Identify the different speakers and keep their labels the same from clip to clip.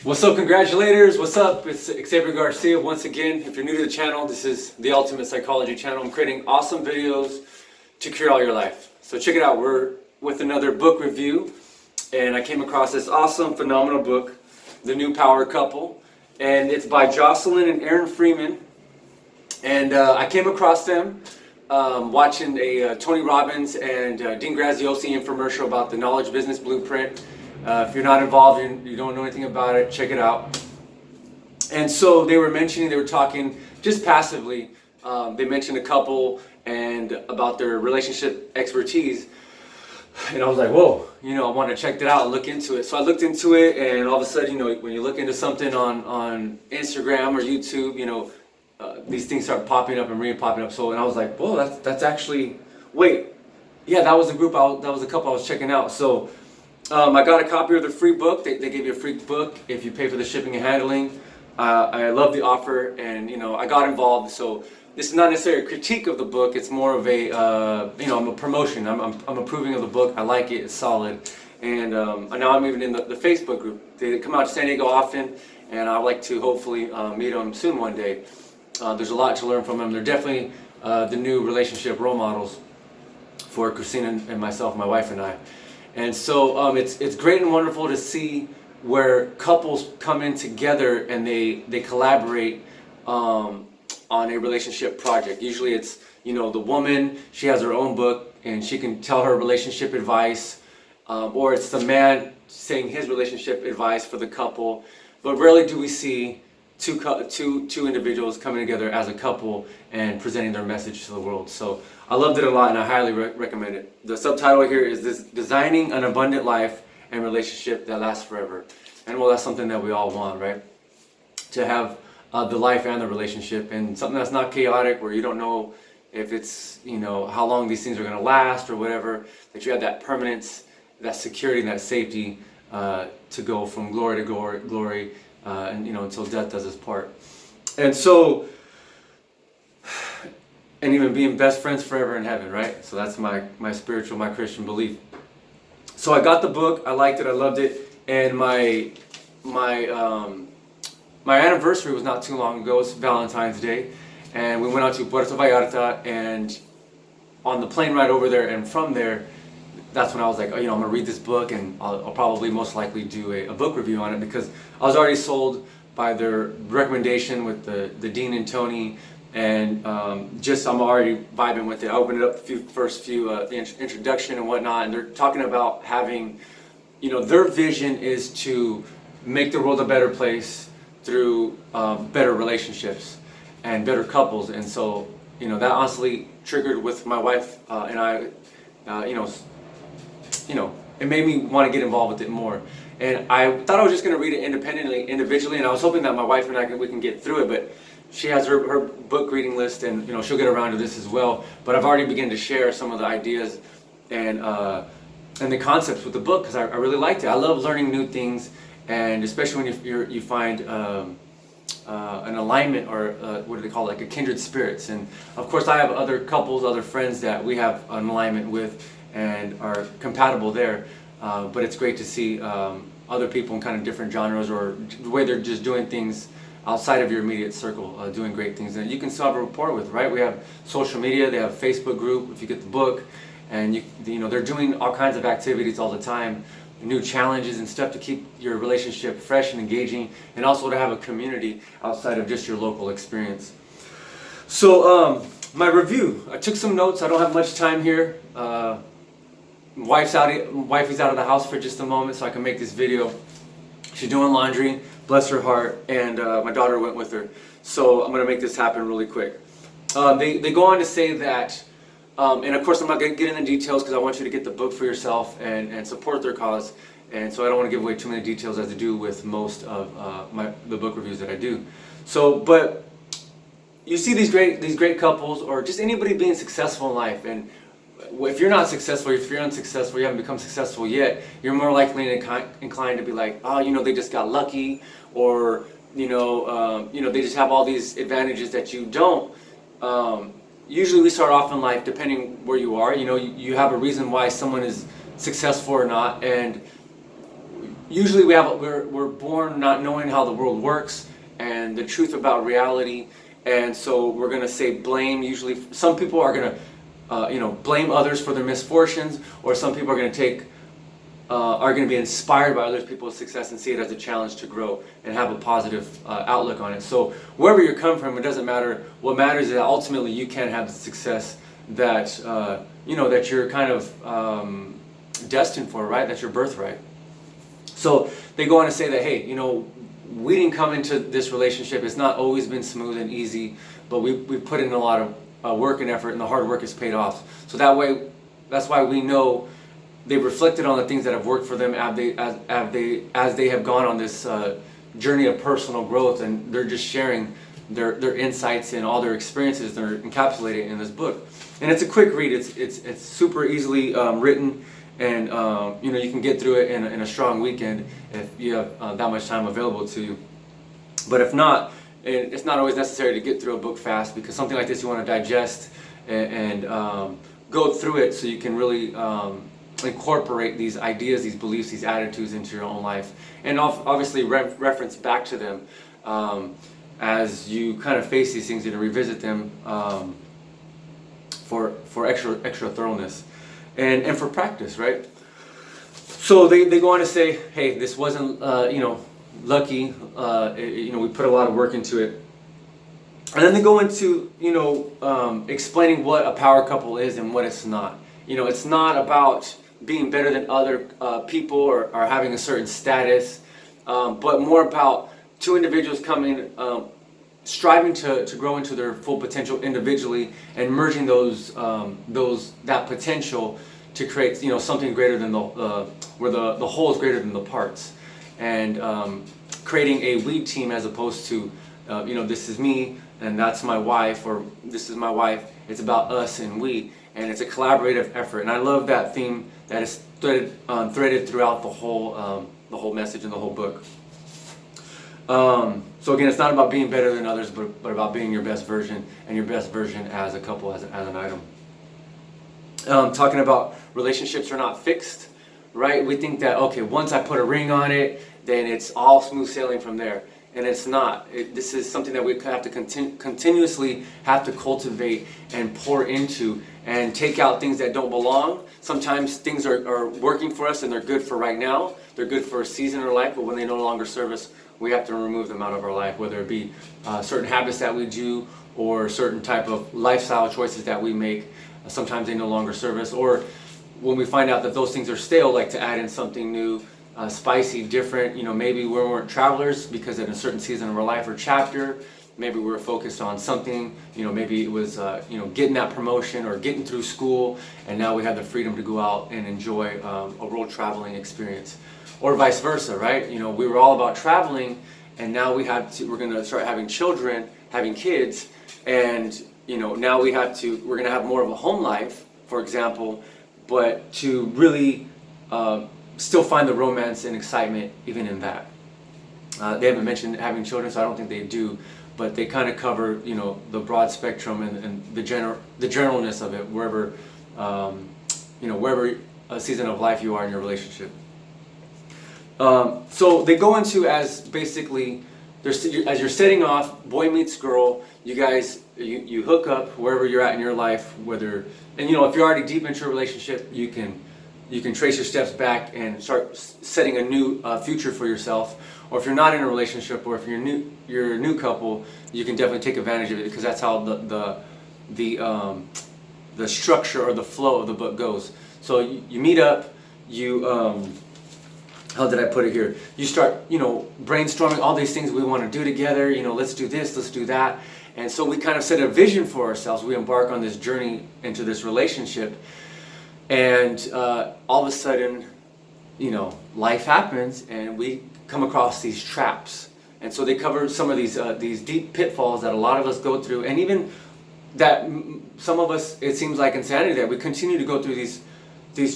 Speaker 1: What's up, congratulators? What's up? It's Xavier Garcia once again. If you're new to the channel, this is the Ultimate Psychology channel. I'm creating awesome videos to cure all your life. So check it out. We're with another book review, and I came across this awesome, phenomenal book, The New Power Couple, and it's by Jocelyn and Aaron Freeman. And I came across them watching a Tony Robbins and Dean Graziosi infomercial about the Knowledge Business Blueprint. If you're not involved, you don't know anything about it, check it out. And so they were talking just passively. They mentioned a couple and about their relationship expertise. And I was like, whoa, I want to check that out and look into it. So I looked into it, and all of a sudden, when you look into something on Instagram or YouTube, these things start popping up and re-popping up. And I was like, whoa, that's actually, wait, yeah, that was a group, that was a couple I was checking out. So I got a copy of the free book. They give you a free book if you pay for the shipping and handling. I love the offer, and I got involved. So this is not necessarily a critique of the book. It's more of a I'm a promotion. I'm approving of the book. I like it. It's solid. And now I'm even in the Facebook group. They come out to San Diego often, and I'd like to hopefully meet them soon one day. There's a lot to learn from them. They're definitely the new relationship role models for Christina and myself, my wife and I. And so it's great and wonderful to see where couples come in together and they collaborate on a relationship project. Usually it's, the woman, she has her own book and she can tell her relationship advice, or it's the man saying his relationship advice for the couple. But rarely do we see two individuals coming together as a couple and presenting their message to the world. So I loved it a lot, and I highly recommend it. The subtitle here is Designing an Abundant Life and Relationship That Lasts Forever. And well, that's something that we all want, right? To have the life and the relationship, and something that's not chaotic, where you don't know if it's, how long these things are going to last or whatever, that you have that permanence, that security, and that safety to go from glory to glory, and until death does us part. And so, and even being best friends forever in heaven, right? So that's my spiritual, my Christian belief. So I got the book, I liked it, I loved it, and my anniversary was not too long ago. It's Valentine's Day, and we went out to Puerto Vallarta, and on the plane ride over there, and from there, that's when I was like, I'm gonna read this book, and I'll probably most likely do a book review on it, because I was already sold by their recommendation with the Dean and Tony, and I'm already vibing with it. I opened it up the first few the introduction and whatnot, and they're talking about having, their vision is to make the world a better place through better relationships and better couples. And so, that honestly triggered with my wife and I, it made me want to get involved with it more. And I thought I was just going to read it individually, and I was hoping that my wife and I we can get through it, but she has her book reading list, and she'll get around to this as well. But I've already begun to share some of the ideas and the concepts with the book, because I really liked it. I love learning new things, and especially when you find an alignment, or what do they call it, like a kindred spirits. And of course I have other couples, other friends that we have an alignment with and are compatible there. But it's great to see other people in kind of different genres, or the way they're just doing things outside of your immediate circle, doing great things, and you can still have a rapport with, right? We have social media, they have a Facebook group if you get the book, and they're doing all kinds of activities all the time, new challenges and stuff to keep your relationship fresh and engaging, and also to have a community outside of just your local experience. So my review, I took some notes. I don't have much time here. Wifey's out of the house for just a moment, so I can make this video. She's doing laundry, bless her heart, and my daughter went with her. So I'm going to make this happen really quick. They go on to say that, and of course I'm not going to get into details, because I want you to get the book for yourself and support their cause. And so I don't want to give away too many details, as I do with most of the book reviews that I do. So, but you see these great couples, or just anybody being successful in life, and if you're not successful, if you're unsuccessful, you haven't become successful yet, you're more likely inclined to be like, they just got lucky, or they just have all these advantages that you don't. Usually we start off in life, depending where you are, you have a reason why someone is successful or not, and usually we're born not knowing how the world works and the truth about reality, and so we're gonna say blame. Usually, some people are gonna blame others for their misfortunes, or some people are going to be inspired by other people's success and see it as a challenge to grow and have a positive outlook on it. So wherever you come from, it doesn't matter. What matters is that ultimately you can have the success that that you're kind of destined for, right? That's your birthright. So they go on to say that, hey, we didn't come into this relationship. It's not always been smooth and easy, but we put in a lot of work and effort, and the hard work is paid off. So that's why we know they've reflected on the things that have worked for them as they have gone on this journey of personal growth, and they're just sharing their insights and all their experiences. They're encapsulated in this book, and it's a quick read. It's super easily written, and you can get through it in a strong weekend if you have that much time available to you. But if not, it's not always necessary to get through a book fast, because something like this you want to digest and go through it so you can really incorporate these ideas, these beliefs, these attitudes into your own life, and obviously reference back to them as you kind of face these things and revisit them for extra thoroughness and for practice, right? So they go on to say, hey, this wasn't lucky. We put a lot of work into it. And then they go into explaining what a power couple is and what it's not. It's not about being better than other people or having a certain status, but more about two individuals striving to grow into their full potential individually, and merging that potential to create something greater than where the whole is greater than the parts, and creating a we team as opposed to this is me and that's my wife, or this is my wife. It's about us and we. And it's a collaborative effort, and I love that theme that is threaded throughout the whole message in the whole book. So again, it's not about being better than others, but about being your best version, and your best version as a couple, as an item. Talking about relationships are not fixed, right? We think that, okay, once I put a ring on it, then it's all smooth sailing from there. And it's not. This is something that we have to continuously have to cultivate and pour into, and take out things that don't belong. Sometimes things are working for us and they're good for right now. They're good for a season in our life, but when they no longer serve us, we have to remove them out of our life, whether it be certain habits that we do or certain type of lifestyle choices that we make. Sometimes they no longer serve us, or when we find out that those things are stale, like to add in something new, spicy, different. Maybe we weren't travelers because in a certain season of our life or chapter, maybe we were focused on something. Maybe it was getting that promotion or getting through school, and now we have the freedom to go out and enjoy a world traveling experience, or vice versa, right? We were all about traveling, and now we're going to start having children, having kids, and now we're going to have more of a home life, for example, but to really still find the romance and excitement even in that. They haven't mentioned having children, so I don't think they do, but they kind of cover the broad spectrum and the generalness of it, wherever a season of life you are in your relationship. So they go into, as basically as you're setting off, boy meets girl, you guys you hook up wherever you're at in your life, if you're already deep into a relationship, you can trace your steps back and start setting a new future for yourself. Or if you're not in a relationship, or if you're a new couple, you can definitely take advantage of it, because that's how the structure or the flow of the book goes. So you meet up, how did I put it here? You start, brainstorming all these things we want to do together. Let's do this, let's do that. And so we kind of set a vision for ourselves. We embark on this journey into this relationship. And all of a sudden, life happens, and we come across these traps. And so they cover some of these deep pitfalls that a lot of us go through, and even that some of us, it seems like insanity that we continue to go through these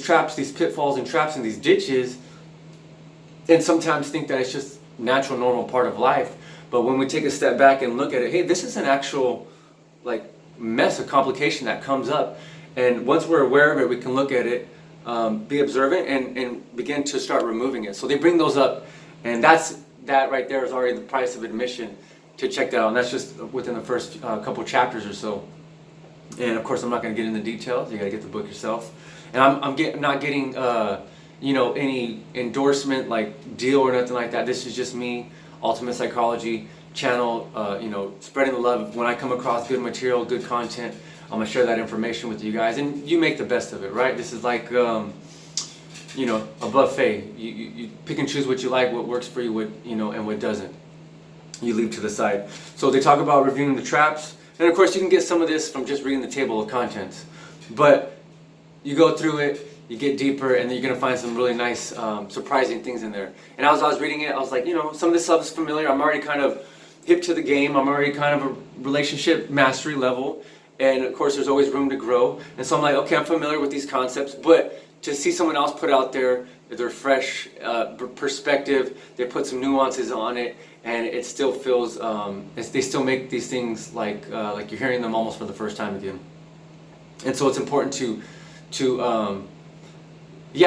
Speaker 1: traps, these pitfalls and traps and these ditches, and sometimes think that it's just natural, normal part of life. But when we take a step back and look at it, hey, this is an actual mess, a complication that comes up. And once we're aware of it, we can look at it be observant and begin to start removing it. So they bring those up, and that right there is already the price of admission to check that out. And that's just within the first couple chapters or so. And of course, I'm not going to get into details. You got to get the book yourself. And I'm not getting any endorsement like deal or nothing like that. This is just me, Ultimate Psychology channel. Spreading the love. When I come across good material, good content, I'm gonna share that information with you guys, and you make the best of it, right? This is like a buffet. You pick and choose what you like, what works for you, and what doesn't. You leave to the side. So they talk about reviewing the traps, and of course you can get some of this from just reading the table of contents, but you go through it, you get deeper, and then you're gonna find some really nice, surprising things in there. And as I was reading it, I was like, some of this stuff is familiar. I'm already kind of hip to the game. I'm already kind of a relationship mastery level. And of course, there's always room to grow. And so I'm like, okay, I'm familiar with these concepts, but to see someone else put out their fresh perspective, they put some nuances on it, and it still feels, they still make these things like you're hearing them almost for the first time again. And so it's important to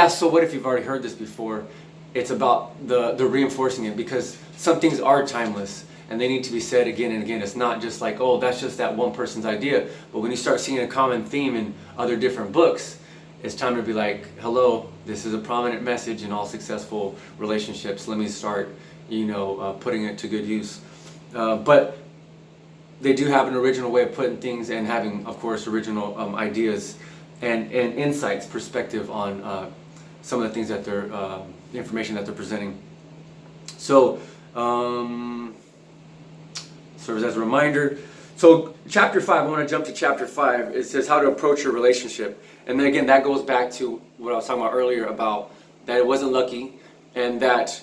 Speaker 1: so what if you've already heard this before? It's about the reinforcing it, because some things are timeless. And they need to be said again and again. It's not just like, oh, that's just that one person's idea. But when you start seeing a common theme in other different books, it's time to be like, hello, this is a prominent message in all successful relationships. Let me start, putting it to good use. But they do have an original way of putting things, and having, of course, original ideas and insights, perspective on some of the things that they're, the information that they're presenting. So, serves as a reminder. So chapter 5, I want to jump to chapter 5. It says how to approach your relationship. And then again, that goes back to what I was talking about earlier about that it wasn't lucky, and that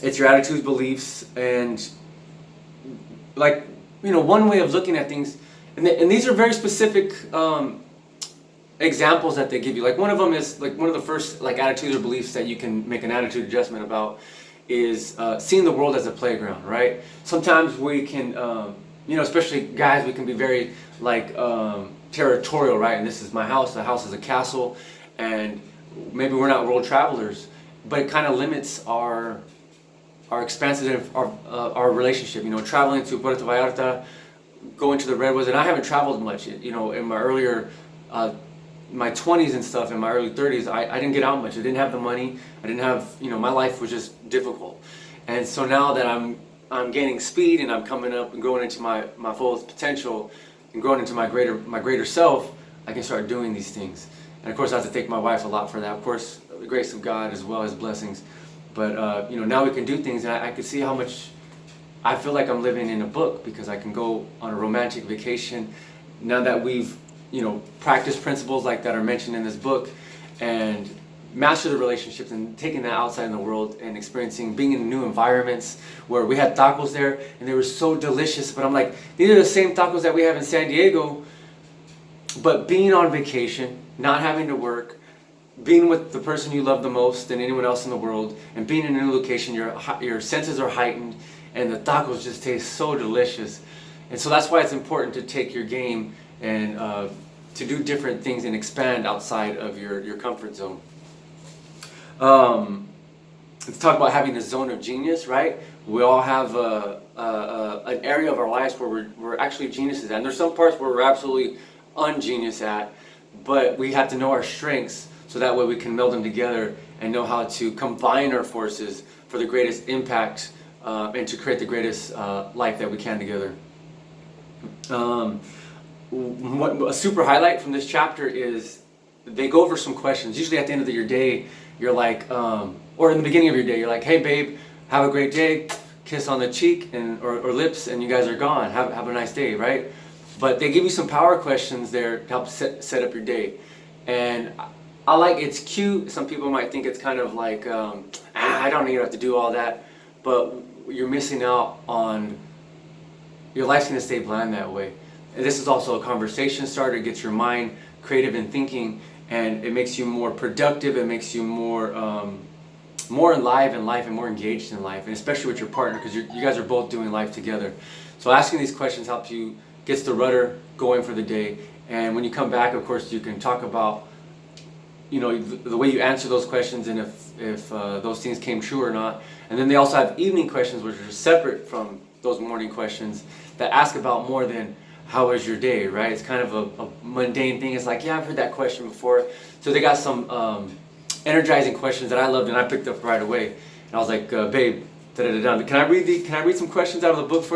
Speaker 1: it's your attitudes, beliefs, and one way of looking at things. And these are very specific examples that they give you. Like one of them is like one of the first attitudes or beliefs that you can make an attitude adjustment about is seeing the world as a playground, right? Sometimes we can, especially guys, we can be very territorial, right? And this is my house, the house is a castle, and maybe we're not world travelers, but it kind of limits our expansive, our relationship. Traveling to Puerto Vallarta, going to the Redwoods, and I haven't traveled much, in my earlier my 20s and stuff, in my early 30s, I didn't get out much. I didn't have the money. I didn't have, my life was just difficult. And so now that I'm gaining speed, and I'm coming up and growing into my fullest potential and growing into my greater self, I can start doing these things. And of course, I have to thank my wife a lot for that. Of course, the grace of God as well as blessings. But now we can do things, and I can see how much I feel like I'm living in a book, because I can go on a romantic vacation now that we've practice principles like that are mentioned in this book, and master the relationships, and taking that outside in the world and experiencing being in new environments where we had tacos there and they were so delicious, but I'm like, these are the same tacos that we have in San Diego, but being on vacation, not having to work, being with the person you love the most than anyone else in the world, and being in a new location, your senses are heightened, and the tacos just taste so delicious. And so that's why it's important to take your game and to do different things and expand outside of your comfort zone. Let's talk about having a zone of genius, right? We all have an area of our lives where we're actually geniuses at. And there's some parts where we're absolutely ungenius at, but we have to know our strengths, so that way we can meld them together and know how to combine our forces for the greatest impact, and to create the greatest life that we can together. A super highlight from this chapter is they go over some questions. Usually at the end of your day, you're like, or in the beginning of your day, you're like, hey babe, have a great day, kiss on the cheek or lips, and you guys are gone. Have a nice day, right? But they give you some power questions there to help set up your day. And I like, it's cute. Some people might think it's kind of like, I don't even have to do all that, but you're missing out on, your life's gonna stay bland that way. And this is also a conversation starter. It gets your mind creative and thinking, and it makes you more productive. It makes you more alive in life and more engaged in life, and especially with your partner, because you guys are both doing life together. So asking these questions helps you, gets the rudder going for the day. And when you come back, of course, you can talk about the way you answer those questions, and if those things came true or not. And then they also have evening questions, which are separate from those morning questions, that ask about more than how was your day, right? It's kind of a mundane thing. It's like, yeah, I've heard that question before. So they got some energizing questions that I loved, and I picked up right away. And I was like, babe, da da da da. Can I read some questions out of the book for you?